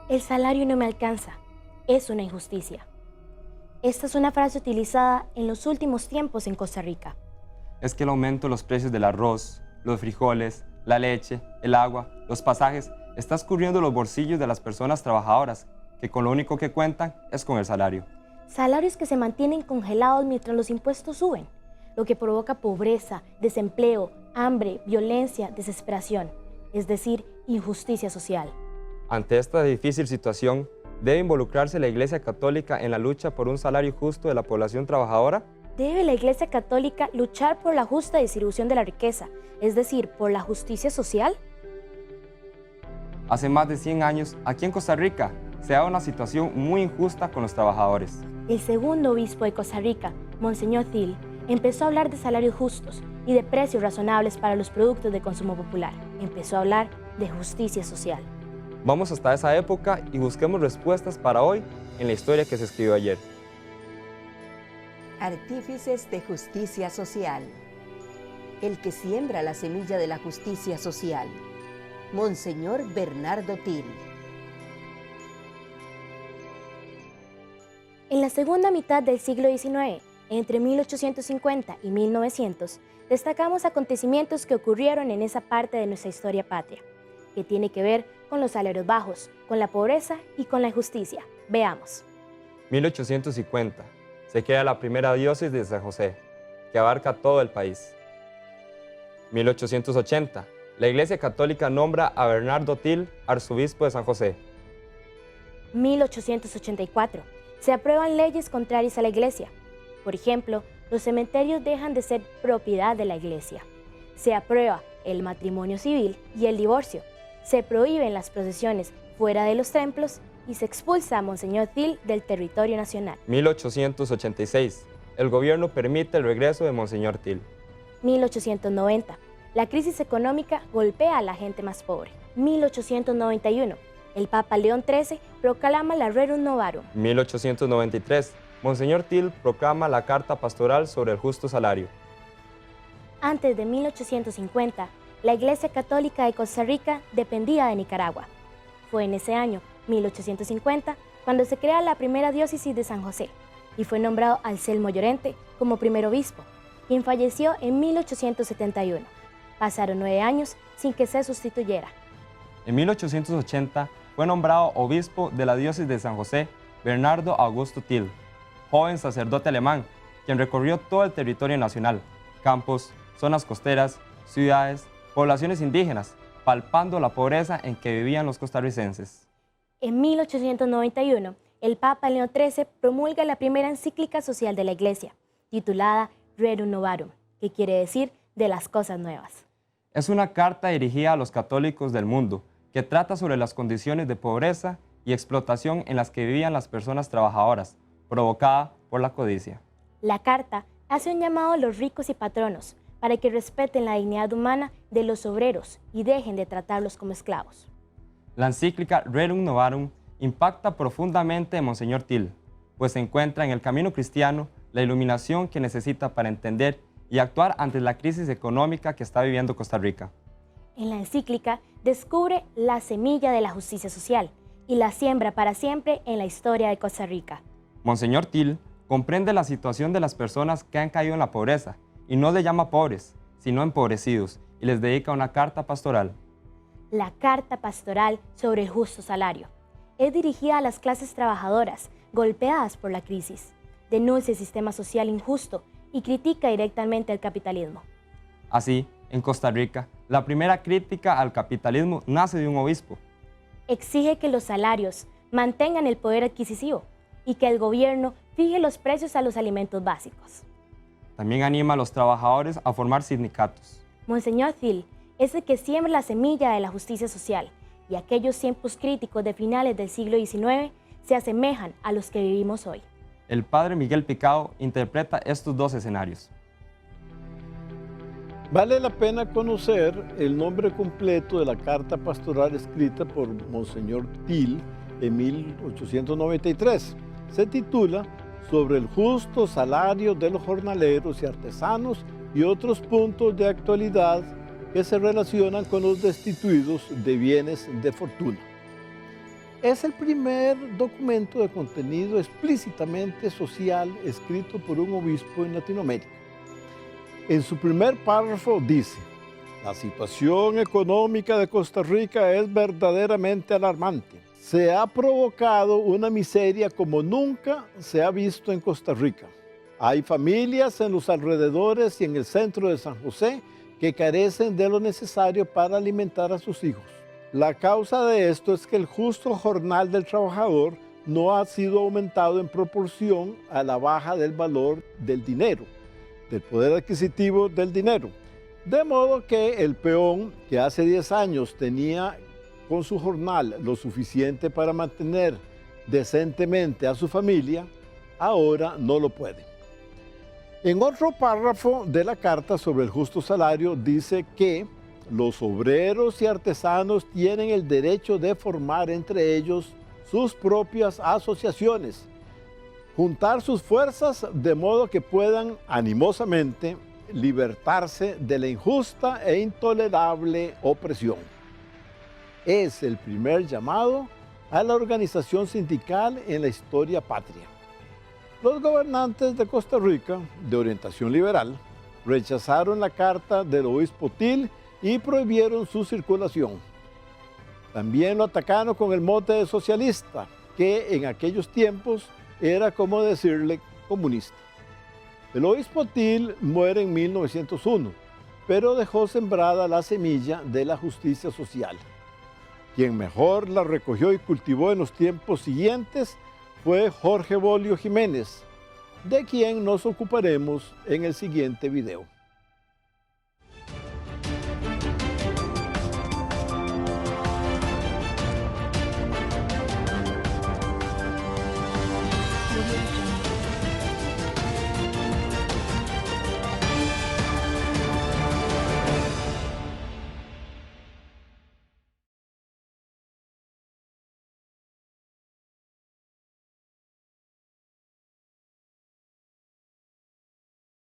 El salario no me alcanza, es una injusticia. Esta es una frase utilizada en los últimos tiempos en Costa Rica. Es que el aumento de los precios del arroz, los frijoles, la leche, el agua, los pasajes, está escurriendo los bolsillos de las personas trabajadoras, que con lo único que cuentan es con el salario. Salarios que se mantienen congelados mientras los impuestos suben, lo que provoca pobreza, desempleo, hambre, violencia, desesperación, es decir, injusticia social. Ante esta difícil situación, ¿debe involucrarse la Iglesia Católica en la lucha por un salario justo de la población trabajadora? ¿Debe la Iglesia Católica luchar por la justa distribución de la riqueza, es decir, por la justicia social? Hace más de 100 años, aquí en Costa Rica, se da una situación muy injusta con los trabajadores. El segundo obispo de Costa Rica, Monseñor Thiel, empezó a hablar de salarios justos y de precios razonables para los productos de consumo popular. Empezó a hablar de justicia social. Vamos hasta esa época y busquemos respuestas para hoy en la historia que se escribió ayer. Artífices de justicia social. El que siembra la semilla de la justicia social. Monseñor Bernardo Thiel. En la segunda mitad del siglo XIX, entre 1850 y 1900, destacamos acontecimientos que ocurrieron en esa parte de nuestra historia patria, que tiene que ver con los salarios bajos, con la pobreza y con la injusticia. Veamos. 1850. Se crea la primera diócesis de San José, que abarca todo el país. 1880. La Iglesia Católica nombra a Bernardo Thiel arzobispo de San José. 1884. Se aprueban leyes contrarias a la Iglesia. Por ejemplo, los cementerios dejan de ser propiedad de la Iglesia. Se aprueba el matrimonio civil y el divorcio. Se prohíben las procesiones fuera de los templos y se expulsa a Monseñor Thiel del territorio nacional. 1886. El gobierno permite el regreso de Monseñor Thiel. 1890. La crisis económica golpea a la gente más pobre. 1891. El Papa León XIII proclama la Rerum Novarum. 1893. Monseñor Thiel proclama la Carta Pastoral sobre el justo salario. Antes de 1850, la Iglesia Católica de Costa Rica dependía de Nicaragua. Fue en ese año, 1850, cuando se crea la primera diócesis de San José y fue nombrado Anselmo Llorente como primer obispo, quien falleció en 1871. Pasaron 9 años sin que se sustituyera. En 1880 fue nombrado obispo de la diócesis de San José Bernardo Augusto Thiel, joven sacerdote alemán, quien recorrió todo el territorio nacional, campos, zonas costeras, ciudades, poblaciones indígenas, palpando la pobreza en que vivían los costarricenses. En 1891, el Papa León XIII promulga la primera encíclica social de la Iglesia, titulada Rerum Novarum, que quiere decir de las cosas nuevas. Es una carta dirigida a los católicos del mundo, que trata sobre las condiciones de pobreza y explotación en las que vivían las personas trabajadoras, provocada por la codicia. La carta hace un llamado a los ricos y patronos para que respeten la dignidad humana de los obreros y dejen de tratarlos como esclavos. La encíclica Rerum Novarum impacta profundamente en Monseñor Thiel, pues se encuentra en el camino cristiano la iluminación que necesita para entender y actuar ante la crisis económica que está viviendo Costa Rica. En la encíclica descubre la semilla de la justicia social y la siembra para siempre en la historia de Costa Rica. Monseñor Thiel comprende la situación de las personas que han caído en la pobreza y no le llama pobres, sino empobrecidos, y les dedica una carta pastoral. La Carta Pastoral sobre el Justo Salario es dirigida a las clases trabajadoras golpeadas por la crisis, denuncia el sistema social injusto y critica directamente el capitalismo. Así, en Costa Rica, la primera crítica al capitalismo nace de un obispo. Exige que los salarios mantengan el poder adquisitivo y que el gobierno fije los precios a los alimentos básicos. También anima a los trabajadores a formar sindicatos. Monseñor Thiel es el que siembra la semilla de la justicia social y aquellos tiempos críticos de finales del siglo XIX se asemejan a los que vivimos hoy. El padre Miguel Picado interpreta estos dos escenarios. Vale la pena conocer el nombre completo de la carta pastoral escrita por Monseñor Thiel en 1893. Se titula Sobre el justo salario de los jornaleros y artesanos y otros puntos de actualidad que se relacionan con los destituidos de bienes de fortuna. Es el primer documento de contenido explícitamente social escrito por un obispo en Latinoamérica. En su primer párrafo dice: la situación económica de Costa Rica es verdaderamente alarmante. Se ha provocado una miseria como nunca se ha visto en Costa Rica. Hay familias en los alrededores y en el centro de San José que carecen de lo necesario para alimentar a sus hijos. La causa de esto es que el justo jornal del trabajador no ha sido aumentado en proporción a la baja del valor del dinero, del poder adquisitivo del dinero. De modo que el peón, que hace 10 años tenía con su jornal lo suficiente para mantener decentemente a su familia, ahora no lo puede. En otro párrafo de la carta sobre el justo salario dice que los obreros y artesanos tienen el derecho de formar entre ellos sus propias asociaciones, juntar sus fuerzas de modo que puedan animosamente libertarse de la injusta e intolerable opresión. Es el primer llamado a la organización sindical en la historia patria. Los gobernantes de Costa Rica, de orientación liberal, rechazaron la carta del obispo Til y prohibieron su circulación. También lo atacaron con el mote de socialista, que en aquellos tiempos era como decirle comunista. El obispo Til muere en 1901, pero dejó sembrada la semilla de la justicia social. Quien mejor la recogió y cultivó en los tiempos siguientes fue Jorge Bolio Jiménez, de quien nos ocuparemos en el siguiente video.